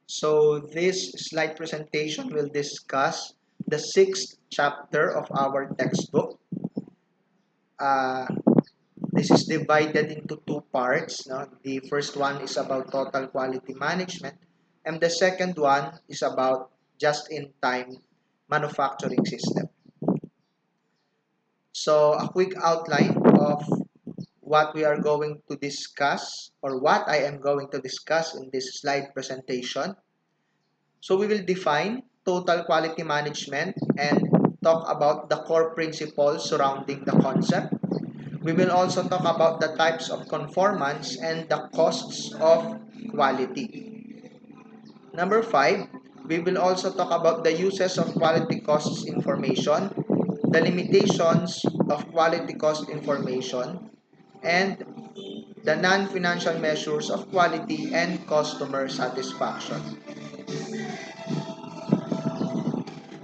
So this slide presentation will discuss the 6th chapter of our textbook. Uh, this is divided into two parts. No? The first one is about total quality management, and the second one is about just-in-time manufacturing system. So a quick outline of what we are going to discuss, or what I am going to discuss in this slide presentation. So we will define total quality management and talk about the core principles surrounding the concept. We will also talk about the types of conformance and the costs of quality. Number 5, we will also talk about the uses of quality costs information, the limitations of quality cost information, and the non-financial measures of quality and customer satisfaction.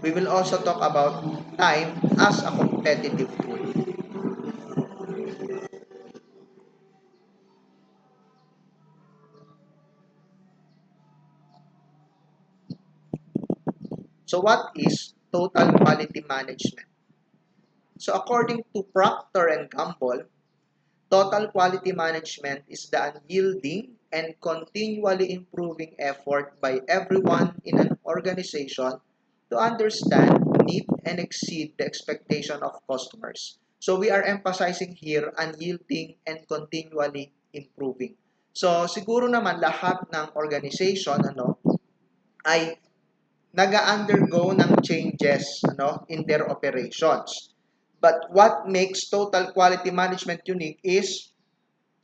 We will also talk about time as a competitive tool. So what is total quality management? So according to Procter and Gamble, total quality management is the unyielding and continually improving effort by everyone in an organization to understand, meet, and exceed the expectation of customers. So we are emphasizing here unyielding and continually improving. So siguro naman lahat ng organization ay nag-undergo ng changes in their operations. But what makes total quality management unique is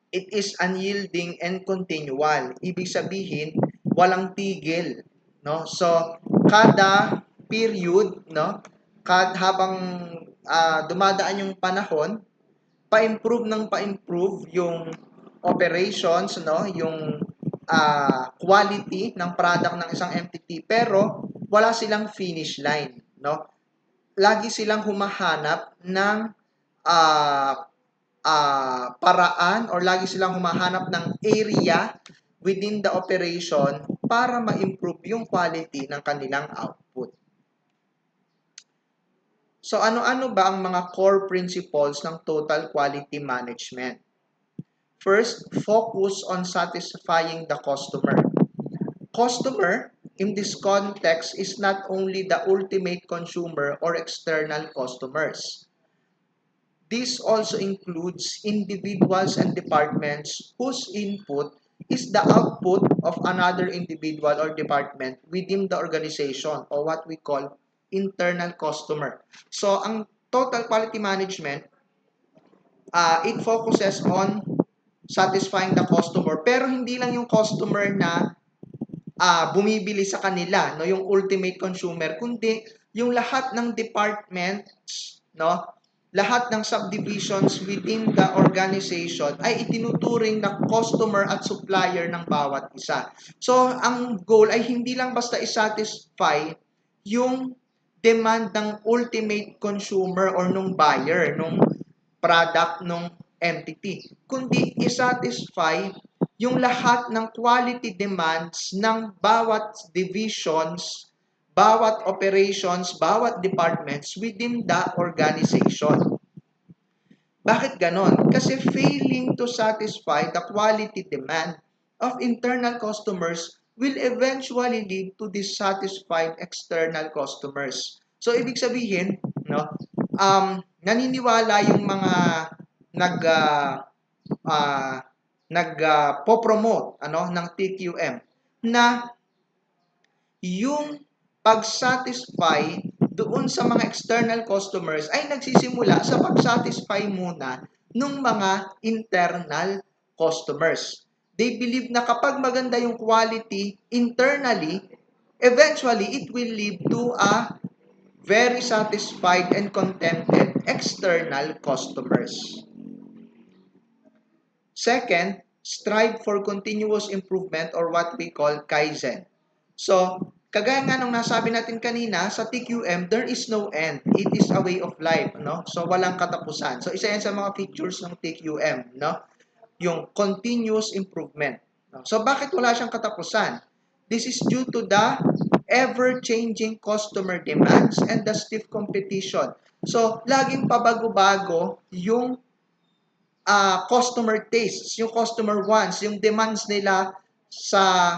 it is unyielding and continual. Ibig sabihin, walang tigil, no? So, kada period, no, habang dumadaan yung panahon, pa-improve ng pa-improve yung operations, no, yung quality ng product ng isang entity, pero wala silang finish line, no? Lagi silang humahanap ng uh, paraan, or lagi silang humahanap ng area within the operation para ma-improve yung quality ng kanilang output. So ano-ano ba ang mga core principles ng total quality management? First, focus on satisfying the customer. Customer, in this context, is not only the ultimate consumer or external customers. This also includes individuals and departments whose input is the output of another individual or department within the organization, or what we call internal customer. So, ang total quality management, it focuses on satisfying the customer, pero hindi lang yung customer na bumibili sa kanila, no, yung ultimate consumer, kundi yung lahat ng departments, no, lahat ng subdivisions within the organization ay itinuturing na customer at supplier ng bawat isa. So, ang goal ay hindi lang basta i-satisfy yung demand ng ultimate consumer or nung buyer, nung product, nung entity, kundi i-satisfy yung lahat ng quality demands ng bawat divisions, bawat operations, bawat departments within the organization. Bakit ganon? Kasi failing to satisfy the quality demand of internal customers will eventually lead to dissatisfied external customers. So, ibig sabihin, no, naniniwala yung mga nag po-promote ng TQM na yung pag-satisfy doon sa mga external customers ay nagsisimula sa pag-satisfy muna ng mga internal customers. They believe na kapag maganda yung quality internally, eventually it will lead to a very satisfied and contented external customers. Second, strive for continuous improvement, or what we call Kaizen. So, kagaya nga nung nasabi natin kanina, sa TQM, there is no end. It is a way of life, no? So, walang katapusan. So, isa yan sa mga features ng TQM, no? Yung continuous improvement. No? So, bakit wala siyang katapusan? This is due to the ever-changing customer demands and the stiff competition. So, laging pabago-bago yung customer tastes, yung customer wants, yung demands nila sa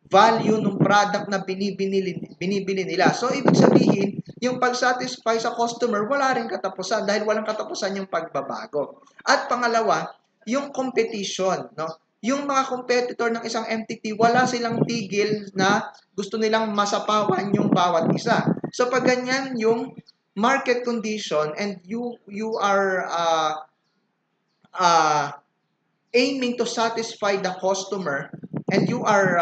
value ng product na binibili nila. So, ibig sabihin, yung pag-satisfy sa customer, wala rin katapusan dahil walang katapusan yung pagbabago. At pangalawa, yung competition. No? Yung mga competitor ng isang entity, wala silang tigil na gusto nilang masapawan yung bawat isa. So, pag ganyan yung market condition and you are aiming to satisfy the customer and you are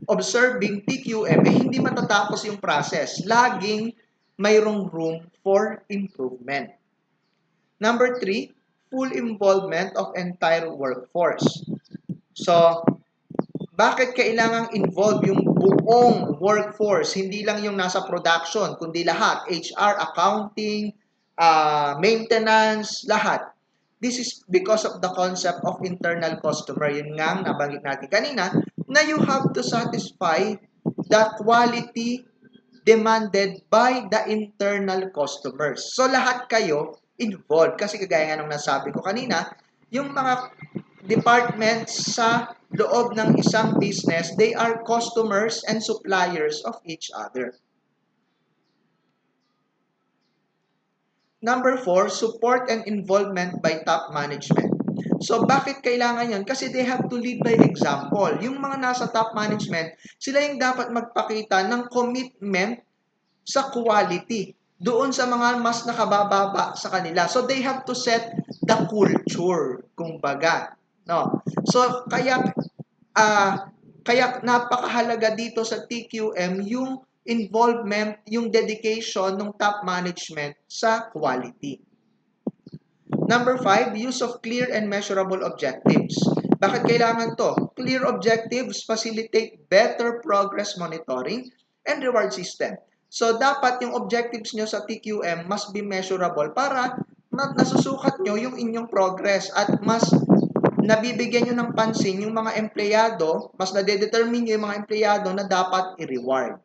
observing TQM, hindi matatapos yung process. Laging mayroong room for improvement. Number 3, full involvement of entire workforce. So, bakit kailangang involve yung buong workforce? Hindi lang yung nasa production, kundi lahat. HR, accounting, maintenance, lahat. This is because of the concept of internal customer. Yun nga nabanggit natin kanina, na you have to satisfy the quality demanded by the internal customers. So lahat kayo involved. Kasi kagaya nga nung nasabi ko kanina, yung mga departments sa loob ng isang business, they are customers and suppliers of each other. Number 4, support and involvement by top management. So, bakit kailangan yon? Kasi they have to lead by example. Yung mga nasa top management, sila yung dapat magpakita ng commitment sa quality doon sa mga mas nakabababa sa kanila. So, they have to set the culture, kumbaga. No? So, kaya napakahalaga dito sa TQM yung involvement, yung dedication ng top management sa quality. Number 5, use of clear and measurable objectives. Bakit kailangan to? Clear objectives facilitate better progress monitoring and reward system. So, dapat yung objectives nyo sa TQM must be measurable para nasusukat nyo yung inyong progress at mas nabibigyan nyo ng pansin yung mga empleyado, mas nade-determine nyo yung mga empleyado na dapat i-reward.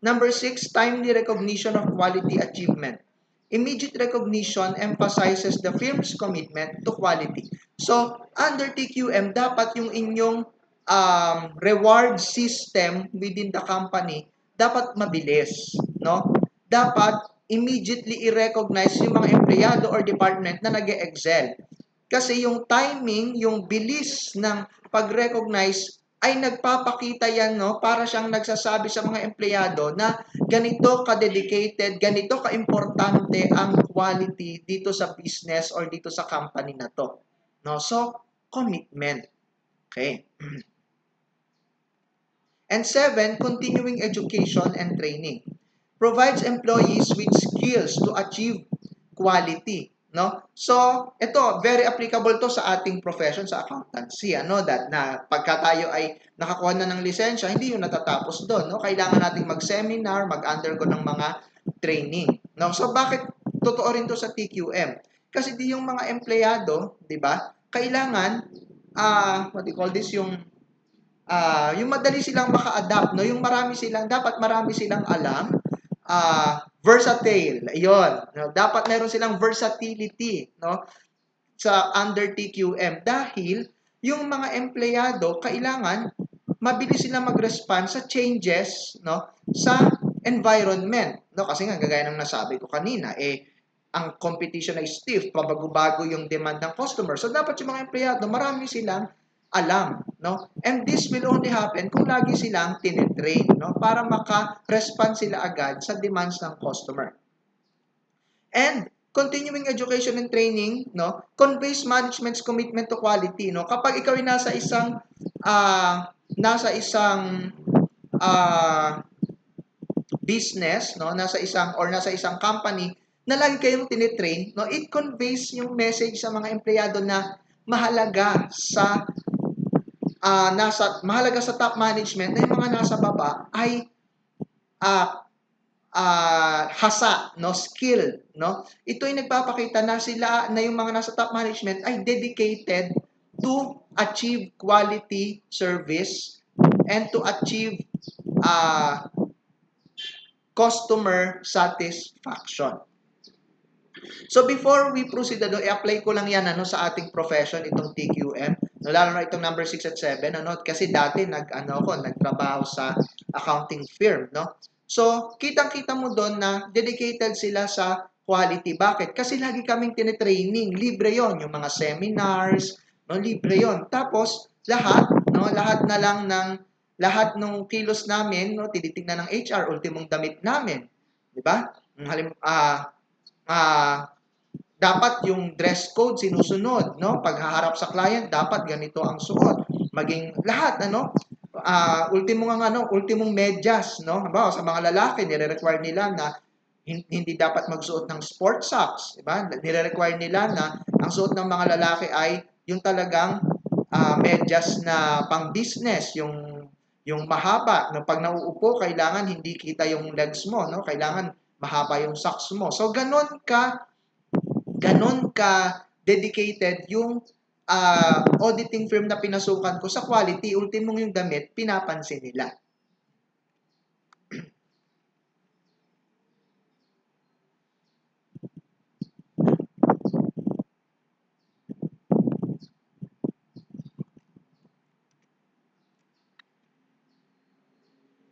Number 6, timely recognition of quality achievement. Immediate recognition emphasizes the firm's commitment to quality. So, under TQM, dapat yung inyong reward system within the company, dapat mabilis. No? Dapat immediately i-recognize yung mga empleyado or department na nag-excel. Kasi yung timing, yung bilis ng pag-recognize ay nagpapakita yan, no, para siyang nagsasabi sa mga empleyado na ganito ka-dedicated, ganito ka-importante ang quality dito sa business or dito sa company na to. No? So, commitment. Okay. And 7, continuing education and training. Provides employees with skills to achieve quality. No? So, ito, very applicable to sa ating profession, sa accountancy. That na pagka tayo ay nakakuha na ng lisensya, hindi yun natatapos doon. No? Kailangan nating mag-seminar, mag-undergo ng mga training. No? So, bakit totoo rin to sa TQM? Kasi di yung mga empleyado, di ba, kailangan, what do you call this, yung madali silang maka-adapt, no? Yung dapat marami silang alam, versatile. Ayun. No? Dapat meron silang versatility, no? Sa under TQM dahil yung mga empleyado kailangan mabilis silang mag-respond sa changes, no, sa environment, no? Kasi nga gagaya ng nasabi ko kanina, ang competition ay stiff, pabago-bago yung demand ng customer. So dapat yung mga empleyado marami silang alam, no? And this will only happen kung lagi silang tinitrain, no? Para maka-respond sila agad sa demands ng customer. And continuing education and training, no, conveys management's commitment to quality, no? Kapag ikaw ay nasa isang business, no, nasa isang company na lagi kayong tinitrain, no, it conveys yung message sa mga empleyado na mahalaga sa top management na yung mga nasa baba ay hasa, no, skill, no. Ito ay nagpapakita na yung mga nasa top management ay dedicated to achieve quality service and to achieve uh, customer satisfaction. So before we proceed, i-apply ko lang yan sa ating profession, itong TQM. Lalo na itong number 6 at 7. Kasi dati nagtrabaho sa accounting firm. So, kitang-kita mo doon na dedicated sila sa quality. Bakit? Kasi lagi kaming tinitraining. Libre yon, yung mga seminars, libre yon. Tapos, lahat na lang lahat ng kilos namin, tinitingnan ng HR, ultimong damit namin. Di ba? Dapat yung dress code sinusunod, Pag haharap sa client, dapat ganito ang suot. Maging lahat, ultimong medyas, Halimbawa, sa mga lalaki, nire-require nila na hindi dapat magsuot ng sport socks, di ba? Nire-require nila na ang suot ng mga lalaki ay yung talagang medyas na pang-business, yung mahaba, pag nauupo, kailangan hindi kita yung legs mo, Kailangan mahaba yung socks mo. So, ganon ka dedicated yung auditing firm na pinasukan ko sa quality. Ultimong yung damit, pinapansin nila.